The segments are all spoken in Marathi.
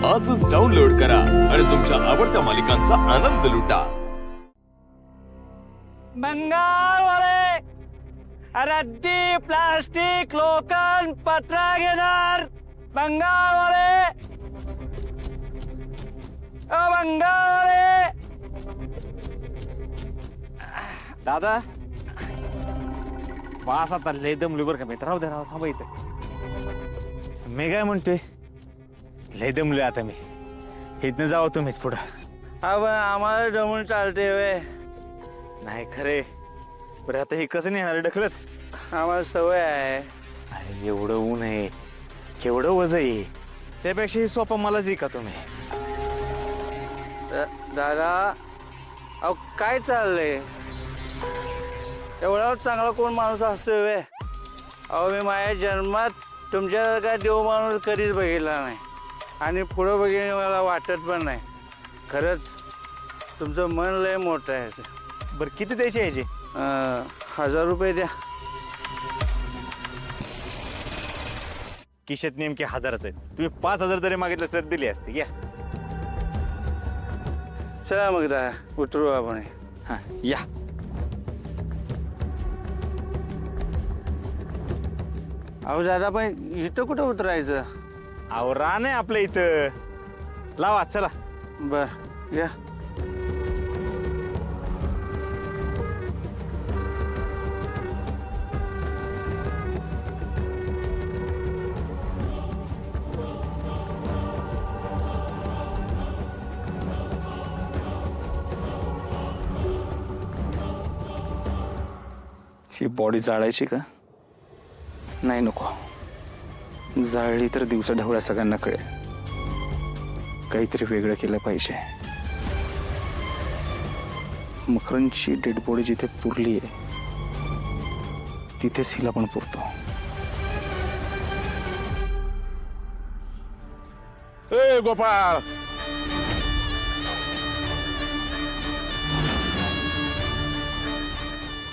आजच डाउनलोड करा आणि तुमच्या आवडत्या मालिकांचा आनंद लुटा. बंगालवाले रद्दी प्लास्टिक लोखंड पत्रा घेणार. बंगालवाले बंगालवाले. दादा पास आता लय दमली बरं का मी. राहू दे राहू थांबा इथं. मी काय म्हणतोय, लय दमलोय आता मी. इथनं जावं तुम्हीच पुढं. आम्हाला जमून चालते वे. नाही खरे बरं, आता हे कसं नेणार ढकलत. आम्हाला सवय आहे. अरे एवढं ऊन आहे, केवढं वज आहे. त्यापेक्षा हे सोपा मलाच का तुम्ही. दादा अहो काय चाललंय. एवढा चांगला कोण माणूस असतोय वे. अहो मी माझ्या जन्मात तुमच्यासारखा देव माणूस कधीच बघितला नाही आणि पुढं बघितलं मला वाटत पण नाही. खरंच तुमचं मन लय मोठं आहे. बरं किती द्यायचे यायचे. 1000 रुपये द्या. किशेत नेमके 1000च आहेत. तुम्ही 5000 जरी मागितलं तर दिली असते. घ्या. चला मग दादा उतरू आपण. हा या. अहो दादा पण इथं कुठं उतरायचं. अहो रान आहे आपल्या इथं. लावा चला. बर या. ही बॉडी जाळायची का. नाही नको. जाळली तर दिवसा ढवळ्या सगळ्यांना कळेल. काहीतरी वेगळं केलं पाहिजे. मकरंदची डेड बॉडी जिथे पुरली आहे तिथेच हिला पण पुरतो. ए गोपाळ,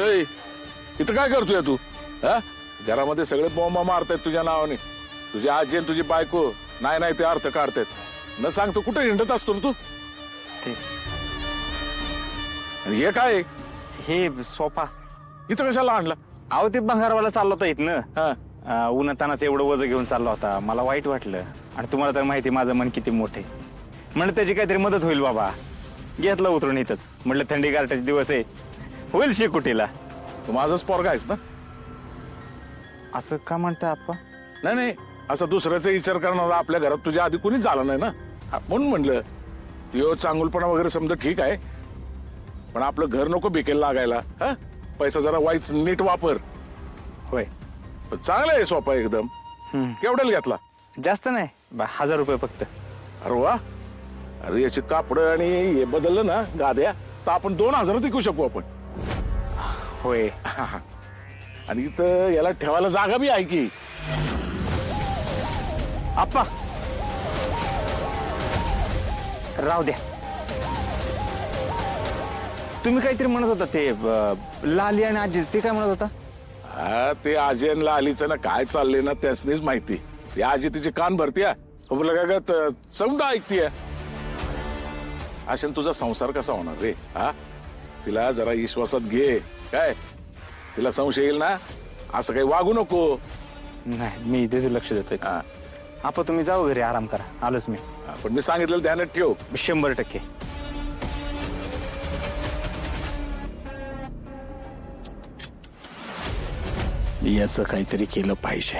ए इथं काय करतोय तू. हा घरामध्ये सगळे बॉम्ब मारतायत तुझ्या नावाने. तुझी आजी आणि तुझी बायको नाही नाही ते अर्थ काढतायत. न सांग तू कुठे हिंडत असतो रे तू. ते आणि हे काय हे सोफा. इथं कशाला आणला. अहो ते भंगारवाला चाललो होता इथनं. हा उन्हातानाच एवढं वजन घेऊन चालला होता. मला वाईट वाटलं आणि तुम्हाला तर माहिती माझं मन किती मोठे. म्हणलं त्याची काहीतरी मदत होईल बाबा. घेतलं उतरून इथंच. म्हटलं थंडी गारठ्याचे दिवस आहे, होईल शेकुटीला. तू माझंच पोरगा आहेस ना. असं का म्हणता आप्पा. नाही नाही असं दुसऱ्याचा विचार करणार आपल्या घरात तुझ्या आधी कोणीच झालं नाही ना. म्हणून म्हणलं यो चांगुलपणा वगैरे समजा ठीक आहे, पण आपलं घर नको भिकेला लागायला. हा पैसा जरा वाईच नीट वापर. होय पण चांगला आहे सोपा एकदम. केवढ्याला घेतला. जास्त नाही 1000 रुपये फक्त. अरे वा. अरे याची कापड आणि हे बदललं ना गाद्या तर आपण 2000 विकू शकू आपण. होय आणि इथं याला ठेवायला जागा बी आहे की. आप्पा राहू द्या. तुम्ही काहीतरी म्हणत होता ते लाली आणि आजी, ते काय म्हणत होता. हा ते आजी लालीचं ना काय चाललंय ना त्यासनीच माहिती. ती आजी तिचे कान भरतीया काय समजा ऐकतीय. अशाने तुझा संसार कसा होणार रे. हा तिला जरा विश्वासात घे. काय तिला संशय येईल ना असं काही वागू नको. नाही मी इथे लक्ष देतोय. आपण तुम्ही जाऊ घरी आराम करा. आलोच मी. पण मी सांगितलेलं ध्यानात ठेव. 100%. याचं काहीतरी केलं पाहिजे.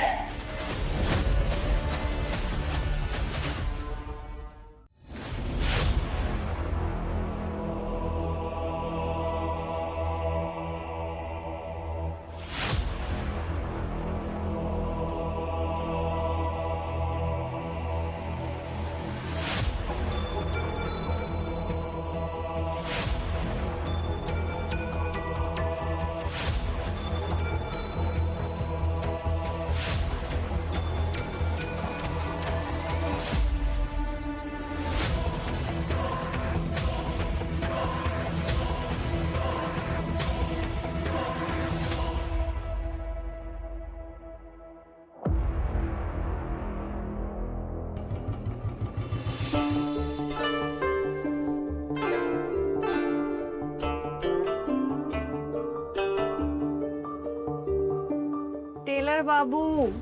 टेलर बाबू,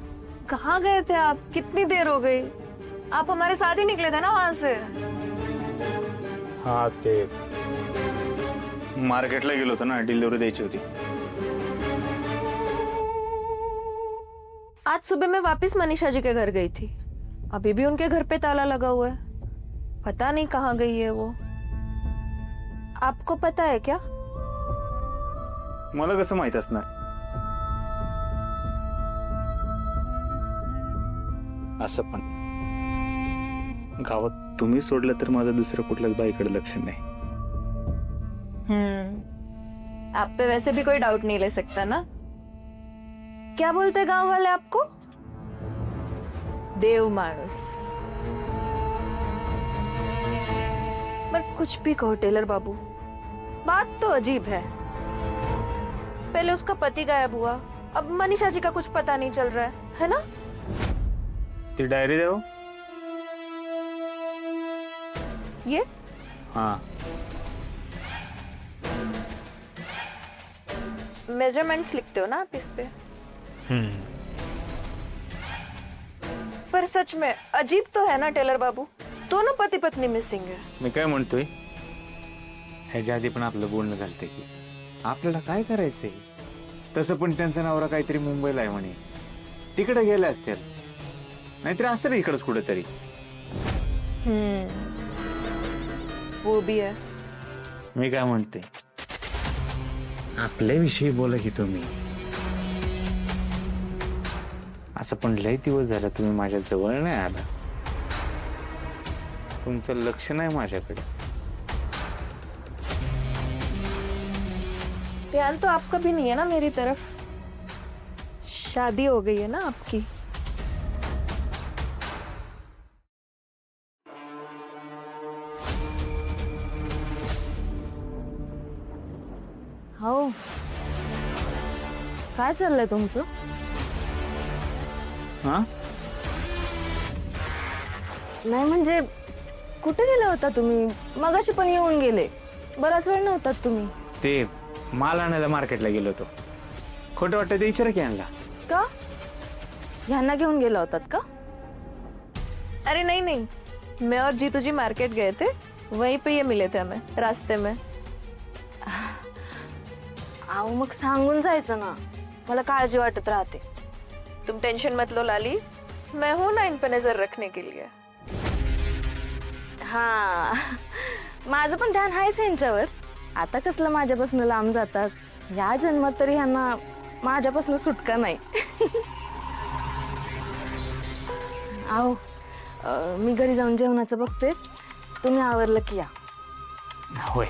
कहाँ गए थे आप? कितनी देर हो गई? आप हमारे साथ ही निकले थे ना वहां से? हा ते मार्केटला गेलो होतो ना, डिलिव्हरी द्यायची होती. आज सुबह मैं वापस मनीषा जी के घर गई थी. अभी भी उनके घर पे ताला लगा हुआ है. पता नहीं कहाँ गई है वो. आपको पता है क्या? मला कसं माहित असणार? असं पण गावात तुम्ही सोडलं तर माझं दुसरं कुठल्याच बाईकडे लक्ष नाही. आप पे वैसे भी कोई डाउट नहीं ले सकता ना. क्या बोलते गांव वाले आपको? देव मानुस. पर कुछ भी कहो टेलर बाबू, बात तो अजीब है. पहले उसका पति गायब हुआ, अब मनीषा जी का कुछ पता नहीं चल रहा है ना? ती डायरी देव. ये हाँ, मेजरमेंट्स लिखते हो ना आप इस पे? पर सच में अजीब तो है ना टेलर बाबू. दोनों पति पत्नी मिसिंग है. मी काय म्हणतोय, ह्याच्या आधी पण आपलं बोलणं झालंय की आपल्याला काय करायचंय. तसं पण त्यांचा नवरा काहीतरी मुंबईला आहे म्हणे, तिकडे गेले असतील, नाहीतरी असतं ना इकडंच कुठेतरी. वो भी है. मी काय म्हणते, आपल्याविषयी बोला की तुम्ही. असं पण लय दिवस झालं तुम्ही माझ्या जवळ नाही आला. तुमचं लक्ष नाही माझ्याकडे. ध्यान तो आपका भी नहीं है ना मेरी तरफ. शादी हो गई है ना आपकी. हो, काय चाललंय तुमचं? हा, नाही म्हणजे कुठे गेला होता तुम्ही? मगाशी पण येऊन गेले, बराच वेळ नव्हतात तुम्ही. ते माल आणायला मार्केटला गेलो होतो. खोटं वाटतं ते विचार की आणला. का? ह्यांना घेऊन गेला होतात का? अरे नहीं नहीं, मैं और जीतू जी मार्केट गए थे, वहीं पे ये मिले थे हमें रास्ते में. अहो मग सांगून जायचं ना, मला काळजी वाटत राहते. तुम टेंशन मत लो लाली, मैं हूं ना इन पे नजर रखने के लिए. हा, माझं पण ध्यान आहेच यांच्यावर. आता कसलं माझ्यापासून लांब जातात. या जन्मात तरी ह्यांना माझ्यापासून सुटका नाही. अहो मी घरी जाऊन जेवणाचं बघते, तुम्ही आवरलं की या. होय.